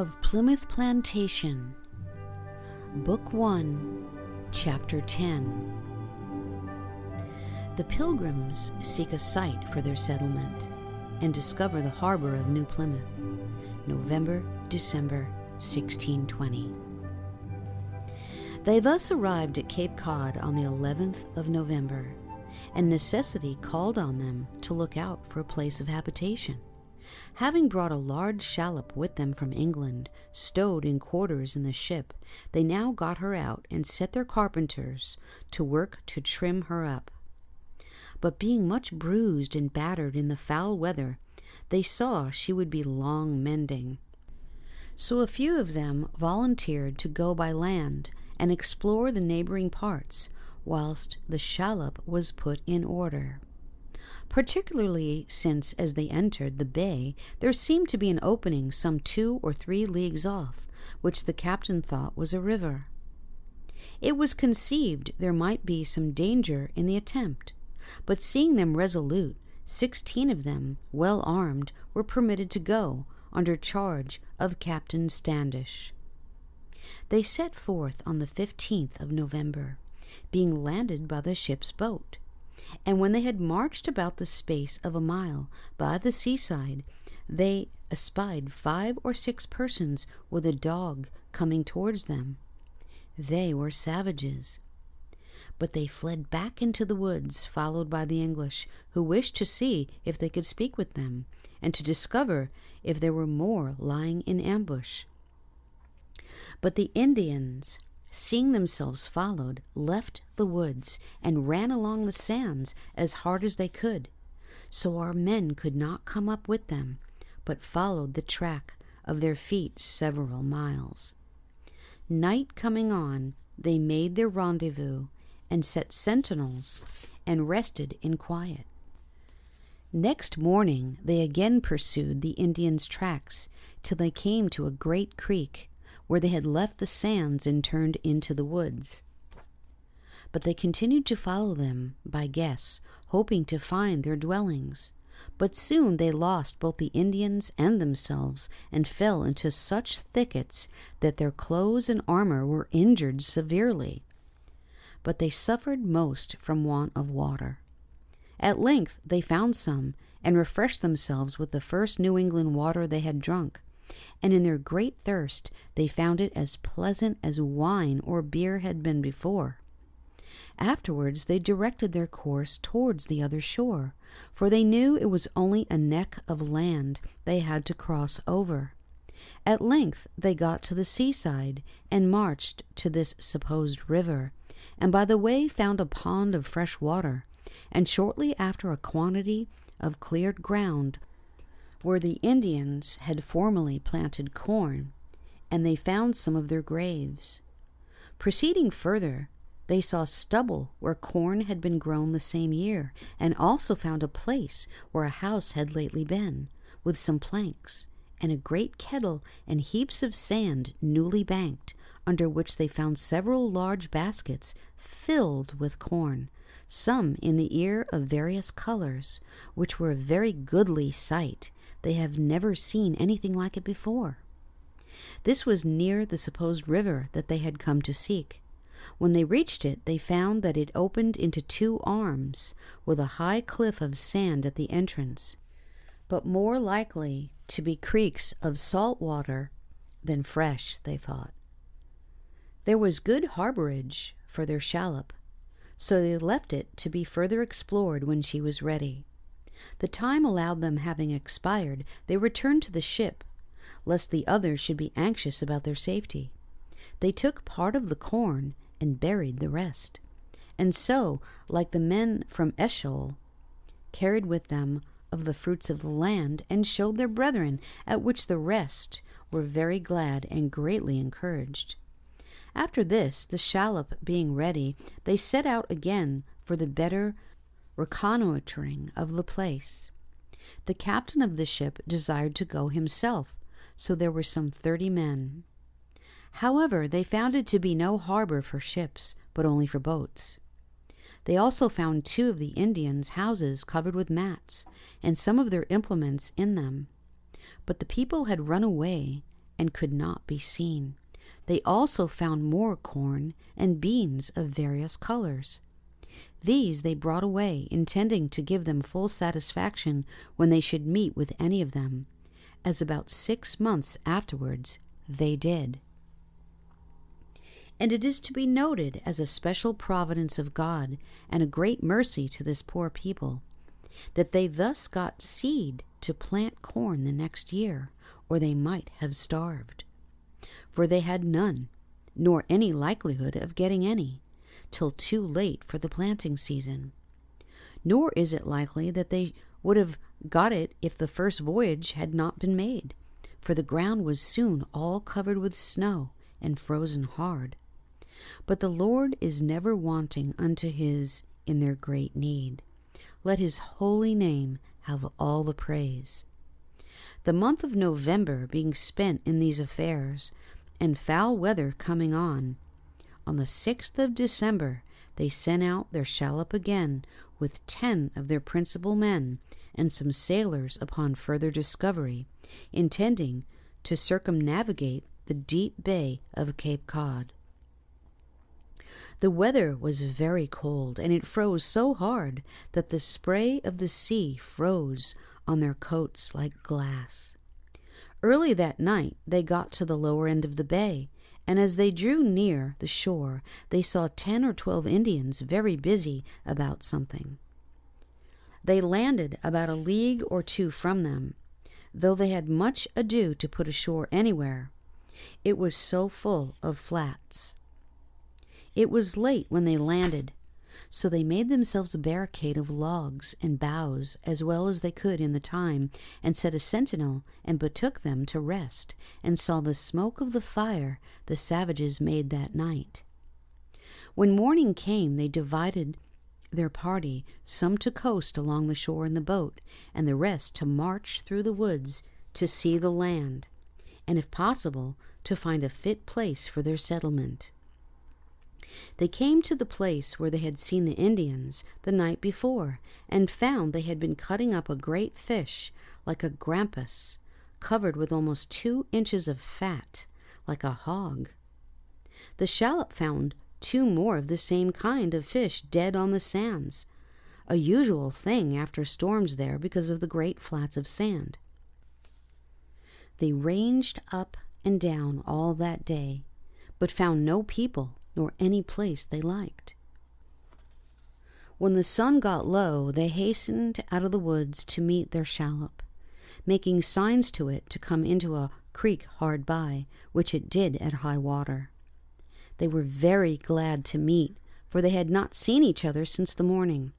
of Plymouth Plantation, Book 1, Chapter 10. The Pilgrims seek a site for their settlement and discover the harbor of New Plymouth, November-December 1620. They thus arrived at Cape Cod on the 11th of November, and necessity called on them to look out for a place of habitation. Having brought a large shallop with them from England, stowed in quarters in the ship, they now got her out and set their carpenters to work to trim her up. But being much bruised and battered in the foul weather, they saw she would be long mending. So a few of them volunteered to go by land and explore the neighboring parts, whilst the shallop was put in order. Particularly since, as they entered the bay, there seemed to be an opening some 2 or 3 leagues off, which the captain thought was a river. It was conceived there might be some danger in the attempt, but seeing them resolute, 16 of them, well armed, were permitted to go, under charge of Captain Standish. They set forth on the 15th of November, being landed by the ship's boat. And when they had marched about the space of a mile by the seaside, they espied 5 or 6 persons with a dog coming towards them. They were savages. But they fled back into the woods, followed by the English, who wished to see if they could speak with them, and to discover if there were more lying in ambush. But the Indians, seeing themselves followed, left the woods and ran along the sands as hard as they could. So our men could not come up with them, but followed the track of their feet several miles. Night coming on, they made their rendezvous and set sentinels and rested in quiet. Next morning they again pursued the Indians' tracks till they came to a great creek, where they had left the sands and turned into the woods. But they continued to follow them by guess, hoping to find their dwellings. But soon they lost both the Indians and themselves, and fell into such thickets that their clothes and armor were injured severely. But they suffered most from want of water. At length they found some, and refreshed themselves with the first New England water they had drunk. And in their great thirst they found it as pleasant as wine or beer had been before. Afterwards they directed their course towards the other shore, for they knew it was only a neck of land they had to cross over. At length they got to the seaside, and marched to this supposed river, and by the way found a pond of fresh water, and shortly after a quantity of cleared ground, where the Indians had formerly planted corn, and they found some of their graves. Proceeding further, they saw stubble where corn had been grown the same year, and also found a place where a house had lately been, with some planks, and a great kettle and heaps of sand newly banked, under which they found several large baskets filled with corn, some in the ear of various colors, which were a very goodly sight. They have never seen anything like it before. This was near the supposed river that they had come to seek. When they reached it, they found that it opened into 2 arms, with a high cliff of sand at the entrance, but more likely to be creeks of salt water than fresh, they thought. There was good harborage for their shallop, so they left it to be further explored when she was ready. The time allowed them having expired, they returned to the ship, lest the others should be anxious about their safety. They took part of the corn and buried the rest, and so, like the men from Eschol, carried with them of the fruits of the land, and showed their brethren, at which the rest were very glad and greatly encouraged. After this, the shallop being ready, they set out again for the better reconnoitring of the place. The captain of the ship desired to go himself, so there were some 30 men. However, they found it to be no harbor for ships, but only for boats. They also found 2 of the Indians' houses covered with mats, and some of their implements in them. But the people had run away, and could not be seen. They also found more corn and beans of various colors. These they brought away, intending to give them full satisfaction when they should meet with any of them, as about 6 months afterwards they did. And it is to be noted as a special providence of God and a great mercy to this poor people, that they thus got seed to plant corn the next year, or they might have starved. For they had none, nor any likelihood of getting any, till too late for the planting season. Nor is it likely that they would have got it if the first voyage had not been made, for the ground was soon all covered with snow and frozen hard. But the Lord is never wanting unto his in their great need. Let his holy name have all the praise. The month of November being spent in these affairs, and foul weather coming on the 6th of December they sent out their shallop again with 10 of their principal men and some sailors upon further discovery, intending to circumnavigate the deep bay of Cape Cod. The weather was very cold, and it froze so hard that the spray of the sea froze on their coats like glass. Early that night they got to the lower end of the bay, and as they drew near the shore they saw 10 or 12 Indians very busy about something. They landed about a league or 2 from them, though they had much ado to put ashore anywhere. It was so full of flats. It was late when they landed, so they made themselves a barricade of logs and boughs as well as they could in the time, and set a sentinel and betook them to rest, and saw the smoke of the fire the savages made that night. When morning came they divided their party, some to coast along the shore in the boat, and the rest to march through the woods to see the land, and if possible to find a fit place for their settlement. They came to the place where they had seen the Indians the night before, and found they had been cutting up a great fish, like a grampus, covered with almost 2 inches of fat, like a hog. The shallop found 2 more of the same kind of fish dead on the sands, a usual thing after storms there because of the great flats of sand. They ranged up and down all that day, but found no people nor any place they liked. When the sun got low, they hastened out of the woods to meet their shallop, making signs to it to come into a creek hard by, which it did at high water. They were very glad to meet, for they had not seen each other since the morning.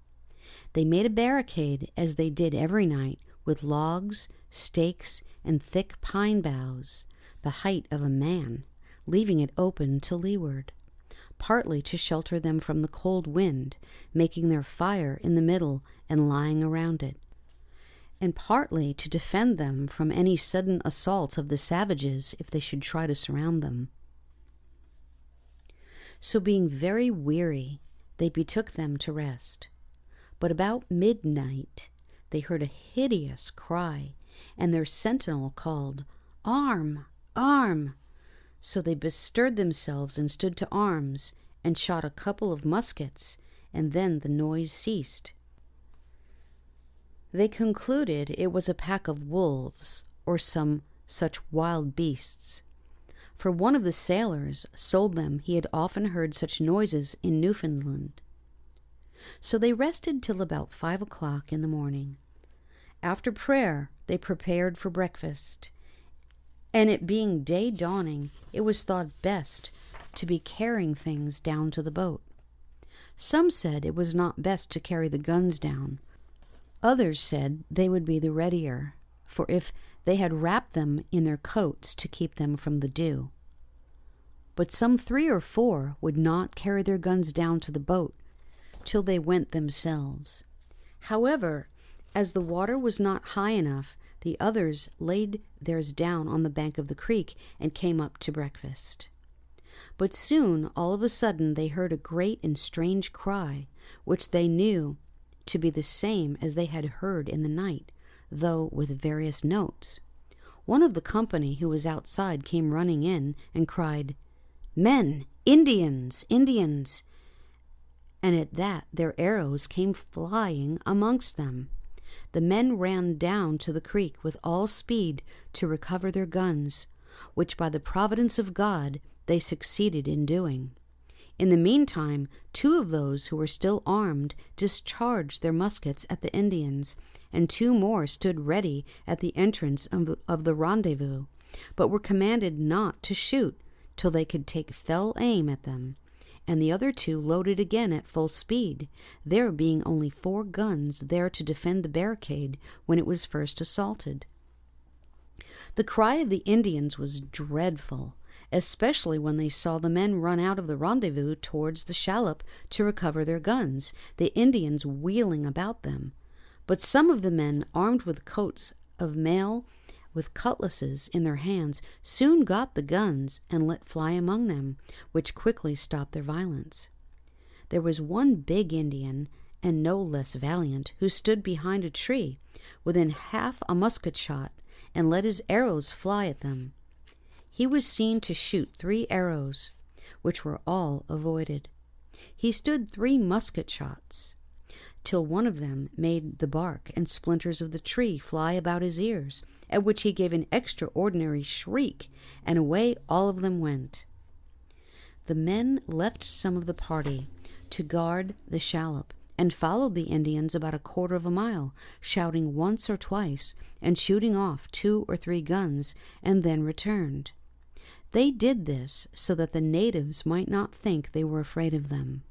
They made a barricade, as they did every night, with logs, stakes, and thick pine boughs, the height of a man, leaving it open to leeward, partly to shelter them from the cold wind, making their fire in the middle and lying around it, and partly to defend them from any sudden assaults of the savages if they should try to surround them. So being very weary, they betook them to rest. But about midnight they heard a hideous cry, and their sentinel called, "Arm! Arm!" So they bestirred themselves and stood to arms, and shot a couple of muskets, and then the noise ceased. They concluded it was a pack of wolves, or some such wild beasts, for one of the sailors told them he had often heard such noises in Newfoundland. So they rested till about 5 o'clock in the morning. After prayer they prepared for breakfast, and it being day dawning, it was thought best to be carrying things down to the boat. Some said it was not best to carry the guns down. Others said they would be the readier, for if they had wrapped them in their coats to keep them from the dew. But some 3 or 4 would not carry their guns down to the boat till they went themselves. However, as the water was not high enough, the others laid theirs down on the bank of the creek and came up to breakfast. But soon, all of a sudden, they heard a great and strange cry, which they knew to be the same as they had heard in the night, though with various notes. One of the company who was outside came running in and cried, "Men! Indians! Indians!" And at that their arrows came flying amongst them. The men ran down to the creek with all speed to recover their guns, which by the providence of God they succeeded in doing. In the meantime, 2 of those who were still armed discharged their muskets at the Indians, and 2 more stood ready at the entrance of the rendezvous, but were commanded not to shoot till they could take fell aim at them. And the other 2 loaded again at full speed, there being only 4 guns there to defend the barricade when it was first assaulted. The cry of the Indians was dreadful, especially when they saw the men run out of the rendezvous towards the shallop to recover their guns, the Indians wheeling about them. But some of the men, armed with coats of mail, with cutlasses in their hands, soon got the guns and let fly among them, which quickly stopped their violence. There was one big Indian, and no less valiant, who stood behind a tree, within half a musket shot, and let his arrows fly at them. He was seen to shoot 3 arrows, which were all avoided. He stood 3 musket shots, till one of them made the bark and splinters of the tree fly about his ears, at which he gave an extraordinary shriek, and away all of them went. The men left some of the party to guard the shallop, and followed the Indians about 1/4 of a mile, shouting once or twice, and shooting off 2 or 3 guns, and then returned. They did this so that the natives might not think they were afraid of them.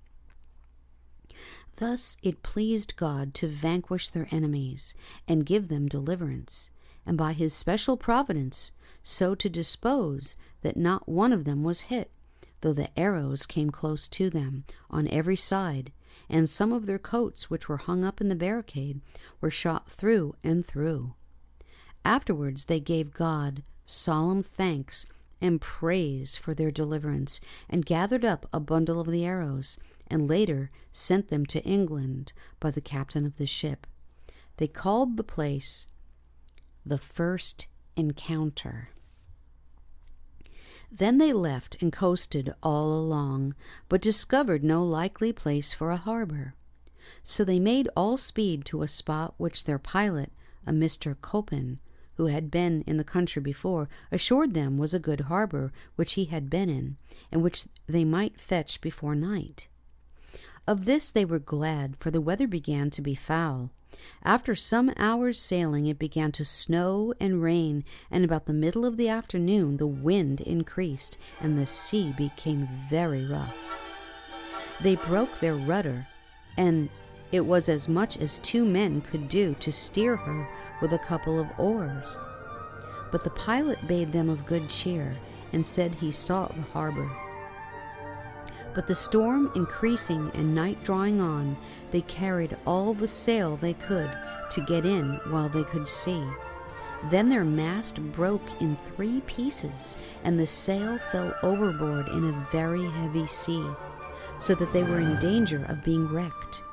Thus it pleased God to vanquish their enemies and give them deliverance, and by his special providence so to dispose that not one of them was hit, though the arrows came close to them on every side, and some of their coats which were hung up in the barricade were shot through and through. Afterwards they gave God solemn thanks and praise for their deliverance, and gathered up a bundle of the arrows, and later sent them to England by the captain of the ship. They called the place the First Encounter. Then they left and coasted all along, but discovered no likely place for a harbor. So they made all speed to a spot which their pilot, a Mr. Copin, who had been in the country before, assured them was a good harbor which he had been in, and which they might fetch before night. Of this they were glad, for the weather began to be foul. After some hours' sailing it began to snow and rain, and about the middle of the afternoon the wind increased, and the sea became very rough. They broke their rudder, and it was as much as 2 men could do to steer her with a couple of oars. But the pilot bade them of good cheer, and said he saw the harbor. But the storm increasing and night drawing on, they carried all the sail they could to get in while they could see. Then their mast broke in 3 pieces, and the sail fell overboard in a very heavy sea, so that they were in danger of being wrecked.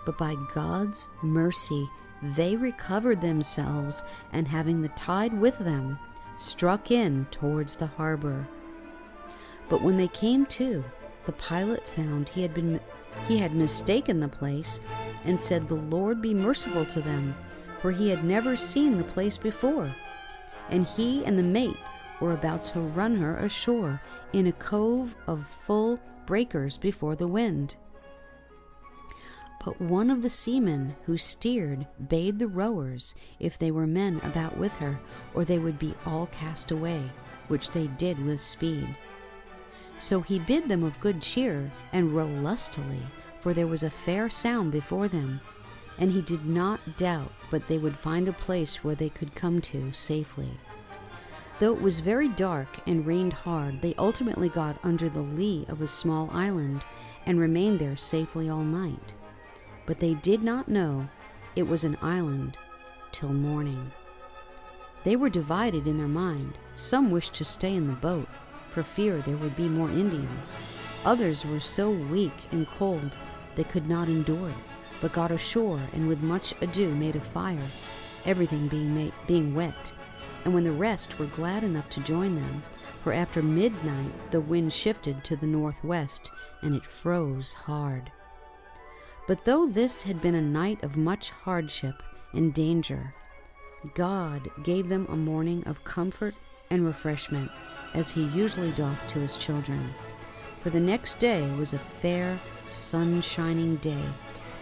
But by God's mercy they recovered themselves, and having the tide with them, struck in towards the harbor. But when they came to, the pilot found he had mistaken the place, and said the Lord be merciful to them, for he had never seen the place before. And he and the mate were about to run her ashore in a cove of full breakers before the wind. But one of the seamen who steered bade the rowers, if they were men about with her, or they would be all cast away, which they did with speed. So he bid them of good cheer, and row lustily, for there was a fair sound before them, and he did not doubt but they would find a place where they could come to safely. Though it was very dark and rained hard, they ultimately got under the lee of a small island, and remained there safely all night. But they did not know it was an island till morning. They were divided in their mind. Some wished to stay in the boat, for fear there would be more Indians. Others were so weak and cold they could not endure it, but got ashore, and with much ado made a fire, everything being wet. and when the rest were glad enough to join them, for after midnight the wind shifted to the northwest, and it froze hard. But though this had been a night of much hardship and danger, God gave them a morning of comfort and refreshment, as he usually doth to his children. For the next day was a fair, sun-shining day,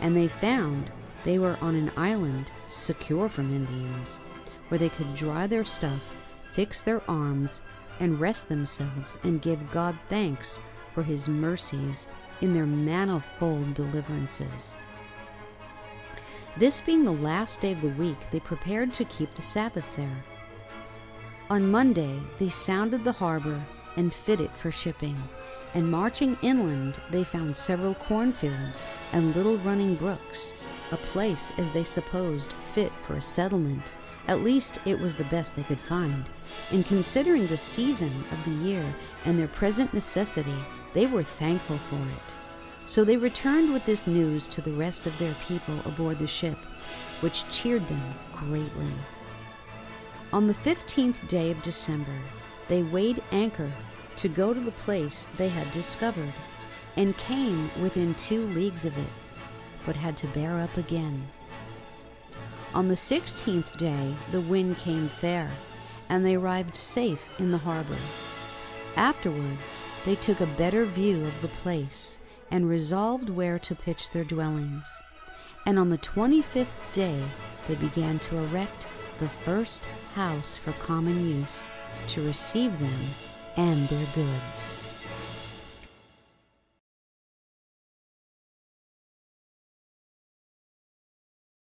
and they found they were on an island secure from Indians, where they could dry their stuff, fix their arms, and rest themselves and give God thanks for his mercies in their manifold deliverances. This being the last day of the week, they prepared to keep the Sabbath there. On Monday they sounded the harbor and fit it for shipping, and marching inland they found several cornfields and little running brooks, a place, as they supposed, fit for a settlement. At least it was the best they could find. In considering the season of the year and their present necessity, they were thankful for it. So they returned with this news to the rest of their people aboard the ship, which cheered them greatly. On the 15th day of December, they weighed anchor to go to the place they had discovered, and came within 2 leagues of it, but had to bear up again. On the 16th day the wind came fair, and they arrived safe in the harbor. Afterwards they took a better view of the place, and resolved where to pitch their dwellings. And on the 25th day they began to erect the first house for common use, to receive them and their goods.